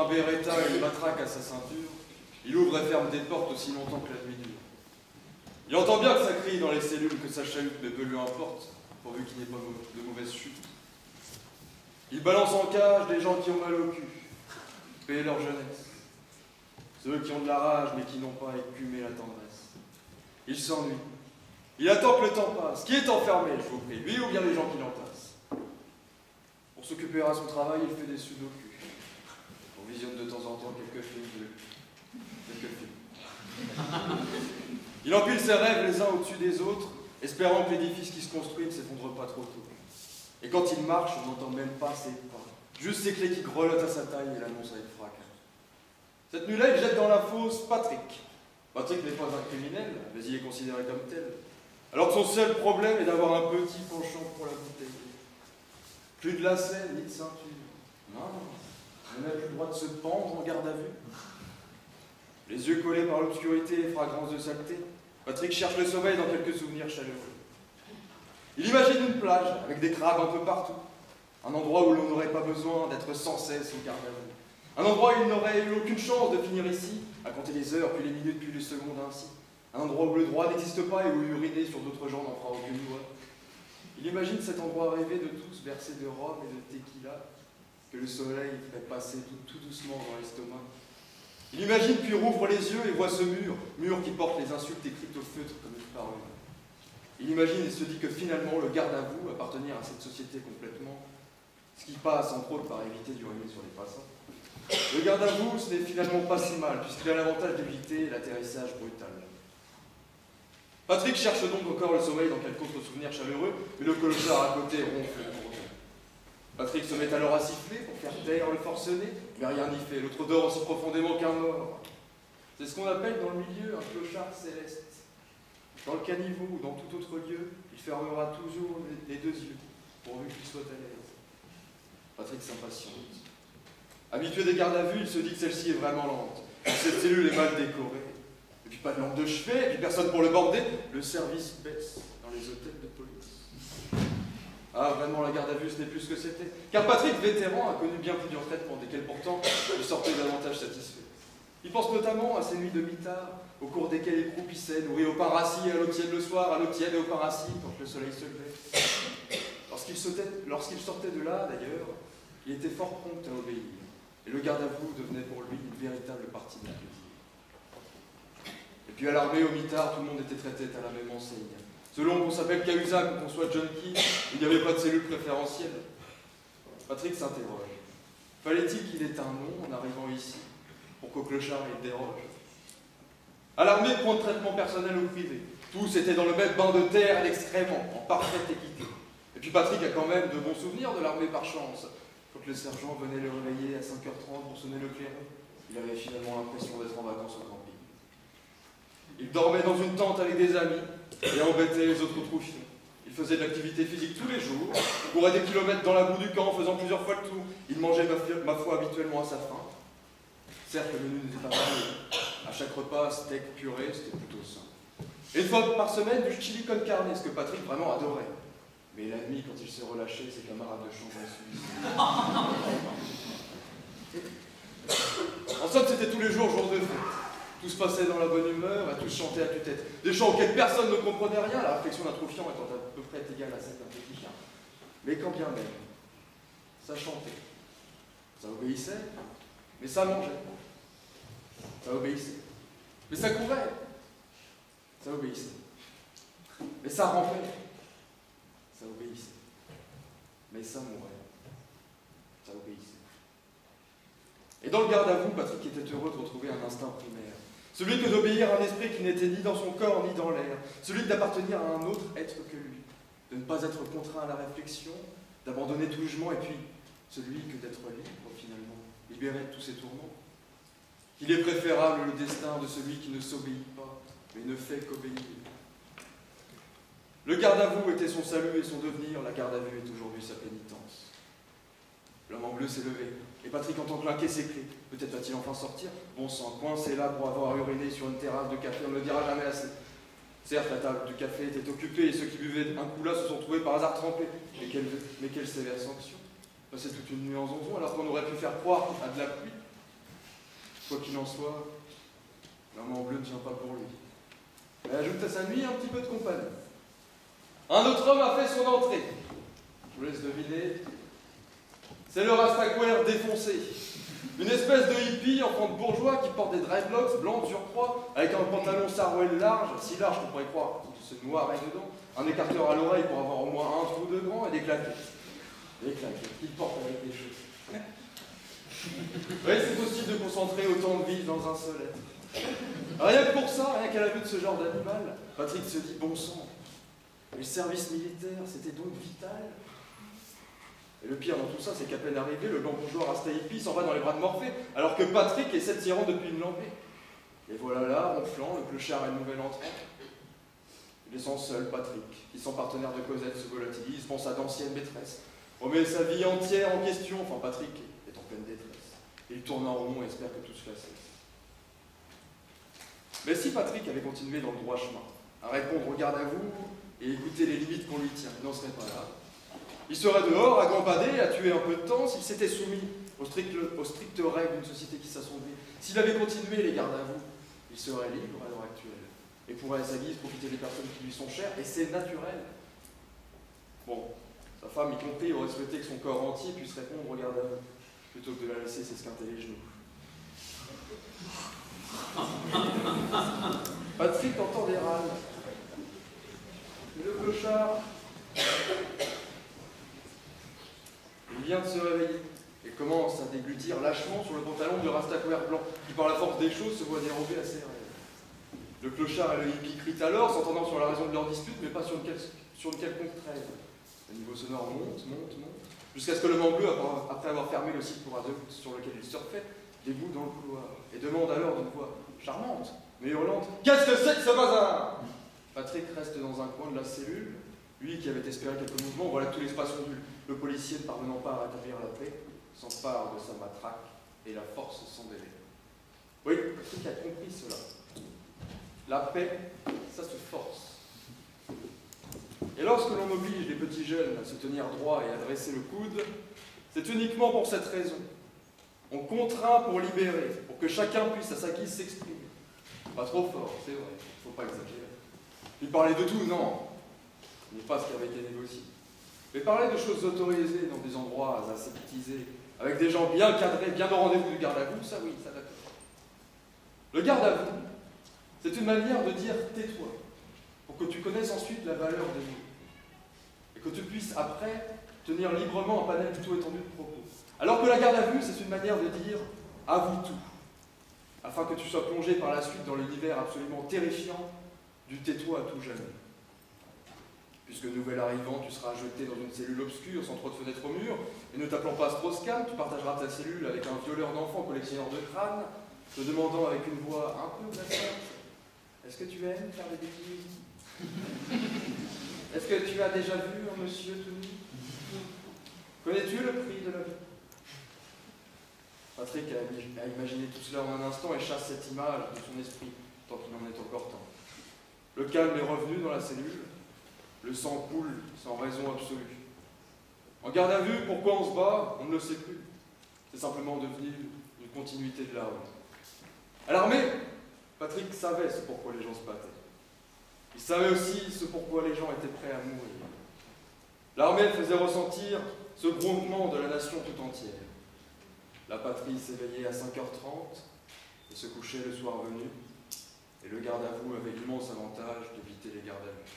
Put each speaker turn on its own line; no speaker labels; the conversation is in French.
un beretta et une matraque à sa ceinture, il ouvre et ferme des portes aussi longtemps que la nuit dure. Il entend bien que ça crie dans les cellules, que ça chahute, mais peu lui importe, pourvu qu'il n'y ait pas de mauvaise chute. Il balance en cage des gens qui ont mal au cul, payer leur jeunesse. Ceux qui ont de la rage, mais qui n'ont pas écumé la tendresse. Il s'ennuie. Il attend que le temps passe. Qui est enfermé, je vous prie, lui ou bien les gens qui l'entassent? Pour s'occuper à son travail, il fait des sudoku. On visionne de temps en temps quelques films de lui. Quelques films. Il empile ses rêves les uns au-dessus des autres, espérant que l'édifice qui se construit ne s'effondre pas trop tôt. Et quand il marche, on n'entend même pas ses pas. Juste ses clés qui grelottent à sa taille et l'annoncent avec fracas. Cette nuit-là, il jette dans la fosse Patrick. Patrick n'est pas un criminel, mais il est considéré comme tel. Alors que son seul problème est d'avoir un petit penchant pour la bouteille. Plus de lacets, ni de ceinture. Non, on n'a plus le droit de se pendre en garde à vue. Les yeux collés par l'obscurité et fragrances de saleté, Patrick cherche le sommeil dans quelques souvenirs chaleureux. Il imagine une plage avec des crabes un peu partout. Un endroit où l'on n'aurait pas besoin d'être sans cesse au garde à vue. Un endroit où il n'aurait eu aucune chance de finir ici, à compter les heures, puis les minutes, puis les secondes ainsi. Un endroit où le droit n'existe pas et où uriner sur d'autres gens n'en fera aucune loi. Il imagine cet endroit rêvé de tous, bercé de rhum et de tequila, que le soleil ferait passer tout doucement dans l'estomac. Il imagine puis rouvre les yeux et voit ce mur qui porte les insultes écrites au feutre comme une parure. Il imagine et se dit que finalement le garde à vous, appartenir à cette société complètement, ce qui passe entre autres par éviter d'uriner sur les passants. Le garde à vous, ce n'est finalement pas si mal, puisqu'il a l'avantage d'éviter l'atterrissage brutal. Patrick cherche donc encore le sommeil dans quelques autres souvenirs chaleureux, mais le clochard à côté ronfle pour eux. Patrick se met alors à siffler pour faire taire le forcené, mais rien n'y fait, l'autre dort aussi profondément qu'un mort. C'est ce qu'on appelle dans le milieu un clochard céleste. Dans le caniveau ou dans tout autre lieu, il fermera toujours les deux yeux, pourvu qu'il soit à l'aise. Patrick s'impatiente. Habitué des gardes à vue, il se dit que celle-ci est vraiment lente. Cette cellule est mal décorée. Et puis pas de lampe de chevet, et puis personne pour le border. Le service baisse dans les hôtels de police. Ah, vraiment, la garde à vue, ce n'est plus ce que c'était. Car Patrick, vétéran, a connu bien plusieurs traitements, desquels pourtant il sortait davantage satisfait. Il pense notamment à ces nuits de mitard, au cours desquelles il croupissait, nourri au pain rassis, à l'eau tiède le soir, à l'eau tiède et au pain rassis, quand le soleil se levait. Lorsqu'il sortait de là, d'ailleurs, il était fort prompt à obéir. Et le garde à vous devenait pour lui une véritable partie de plaisir. Et puis à l'armée, au mitard, tout le monde était traité à la même enseigne. Selon qu'on s'appelle Cahuzac ou qu'on soit junkie, il n'y avait pas de cellule préférentielle. Patrick s'interroge. Fallait-il qu'il ait un nom en arrivant ici, pour qu'au clochard il déroge? À l'armée, point de traitement personnel ou privé. Tous étaient dans le même bain de terre extrêmement, en parfaite équité. Et puis Patrick a quand même de bons souvenirs de l'armée par chance. Quand le sergent venait le réveiller à 5h30 pour sonner le clairon, il avait finalement l'impression d'être en vacances au camping. Il dormait dans une tente avec des amis et embêtait les autres troufions. Il faisait de l'activité physique tous les jours, courait des kilomètres dans la boue du camp, faisant plusieurs fois le tour. Il mangeait, ma foi, habituellement à sa faim. Certes, le menu n'était pas varié. À chaque repas, steak, purée, c'était plutôt sain. Et une fois par semaine, du chili con carne, ce que Patrick vraiment adorait. Mais la nuit, quand il s'est relâché, ses camarades de chambre en somme, c'était tous les jours, jour de fête. Tout se passait dans la bonne humeur, et tous chantaient à tue-tête. Des chants auxquels personne ne comprenait rien, la réflexion d'un troufiant étant à peu près égale à celle d'un petit chien. Mais quand bien même, ça chantait. Ça obéissait, mais ça mangeait. Ça obéissait. Mais ça courait. Ça obéissait. Mais ça rampait. Ça obéissait. Mais ça mourait. Ça obéissait. Et dans le garde à vous, Patrick était heureux de retrouver un instinct primaire. Celui que d'obéir à un esprit qui n'était ni dans son corps ni dans l'air. Celui d'appartenir à un autre être que lui. De ne pas être contraint à la réflexion, d'abandonner tout jugement, et puis celui que d'être libre finalement, libéré de tous ses tourments. Il est préférable le destin de celui qui ne s'obéit pas, mais ne fait qu'obéir. Le garde à vous était son salut et son devenir, la garde à vue est aujourd'hui sa pénitence. L'homme en bleu s'est levé, et Patrick entend clinquer ses clés. Peut-être va-t-il enfin sortir? Bon sang, coincé là pour avoir uriné sur une terrasse de café, on ne le dira jamais assez. Certes, la table du café était occupée, et ceux qui buvaient un coup là se sont trouvés par hasard trempés. Mais quelle sévère sanction! Passer toute une nuit en zonzon alors qu'on aurait pu faire croire à de la pluie. Quoi qu'il en soit, l'homme en bleu ne tient pas pour lui. Mais ajoute à sa nuit un petit peu de compagnie. Un autre homme a fait son entrée. Je vous laisse deviner. C'est le Rastaquouère défoncé. Une espèce de hippie, enfant de bourgeois, qui porte des dreadlocks blancs de surcroît, avec un pantalon sarouel large, si large qu'on pourrait croire qu'il se noirait dedans, un écarteur à l'oreille pour avoir au moins un trou de grand, et des claquettes. Des claquettes qu'il porte avec des cheveux. Oui, c'est possible de concentrer autant de vie dans un seul être. Rien que pour ça, rien qu'à la vue de ce genre d'animal, Patrick se dit bon sang. Et le service militaire, c'était donc vital. Et le pire dans tout ça, c'est qu'à peine arrivé, le blanc bourgeois Rasta hippie s'en va dans les bras de Morphée, alors que Patrick essaie de s'y rendre depuis une lampée. Et voilà là, ronflant, le clochard et le nouvel entrant. Il descend seul, Patrick, qui sans partenaire de Cosette se volatilise, pense à d'anciennes maîtresses, remet sa vie entière en question, enfin Patrick est en pleine détresse. Il tourne en rond et espère que tout cela cesse. Mais si Patrick avait continué dans le droit chemin, à répondre au garde à vous et écouter les limites qu'on lui tient, il n'en serait pas là. Il serait dehors, à gambader, à tuer un peu de temps, s'il s'était soumis aux strictes règles d'une société qui s'assombrit. S'il avait continué les gardes à vous, il serait libre à l'heure actuelle. Et pourrait à sa guise profiter des personnes qui lui sont chères, et c'est naturel. Bon, sa femme, y compris, aurait souhaité que son corps entier puisse répondre aux gardes à vous, plutôt que de la laisser s'esquinter les genoux. Patrick entend des râles. Le clochard, il vient de se réveiller et commence à déglutir lâchement sur le pantalon de Rastaquouère blanc, qui par la force des choses se voit dérober à ses rêves. Le clochard et le hippie crient alors, s'entendant sur la raison de leur dispute, mais pas sur une quelconque trêve. Le niveau sonore monte, jusqu'à ce que l'homme en bleu, après avoir fermé le site pour adultes sur lequel il surfait, déboule dans le couloir et demande alors d'une voix charmante, mais hurlante, « Qu'est-ce que c'est que ce bazar ?» Patrick reste dans un coin de la cellule. Lui qui avait espéré quelques mouvements, voilà que tout l'espace ondule. Le policier, ne parvenant pas à rétablir la paix, s'empare de sa matraque et la force sans délai. Oui, Patrick a compris cela. La paix, ça se force. Et lorsque l'on oblige les petits jeunes à se tenir droit et à dresser le coude, c'est uniquement pour cette raison. On contraint pour libérer, pour que chacun puisse à sa guise s'exprimer. Pas trop fort, c'est vrai, il ne faut pas exagérer. Puis parler de tout, non. Ce n'est pas ce qui avait été négocié. Mais parler de choses autorisées dans des endroits aseptisés, avec des gens bien cadrés, bien au rendez-vous du garde à vous, ça oui, ça d'accord. Le garde à vous, c'est une manière de dire tais-toi, pour que tu connaisses ensuite la valeur des mots. Et que tu puisses après tenir librement un panel plutôt étendu de propos. Alors que la garde à vue, c'est une manière de dire avoue tout, afin que tu sois plongé par la suite dans l'univers absolument terrifiant du tais-toi à tout jamais. Puisque nouvel arrivant, tu seras jeté dans une cellule obscure, sans trop de fenêtres au mur, et ne t'appelant pas Strauss-Kahn, tu partageras ta cellule avec un violeur d'enfants collectionneur de crânes, te demandant avec une voix un peu glaçante « Est-ce que tu aimes faire des bêtises? Est-ce que tu as déjà vu un monsieur tout nu? Connais-tu le prix de la vie ?» Patrick a imaginé tout cela en un instant et chasse cette image de son esprit, tant qu'il en est encore temps. Le calme est revenu dans la cellule, le sang coule sans raison absolue. En garde à vue, pourquoi on se bat, on ne le sait plus. C'est simplement devenu une continuité de la route. À l'armée, Patrick savait ce pourquoi les gens se battaient. Il savait aussi ce pourquoi les gens étaient prêts à mourir. L'armée faisait ressentir ce grondement de la nation tout entière. La patrie s'éveillait à 5h30 et se couchait le soir venu, et le garde à vous avait l'immense avantage d'éviter les gardes à vue.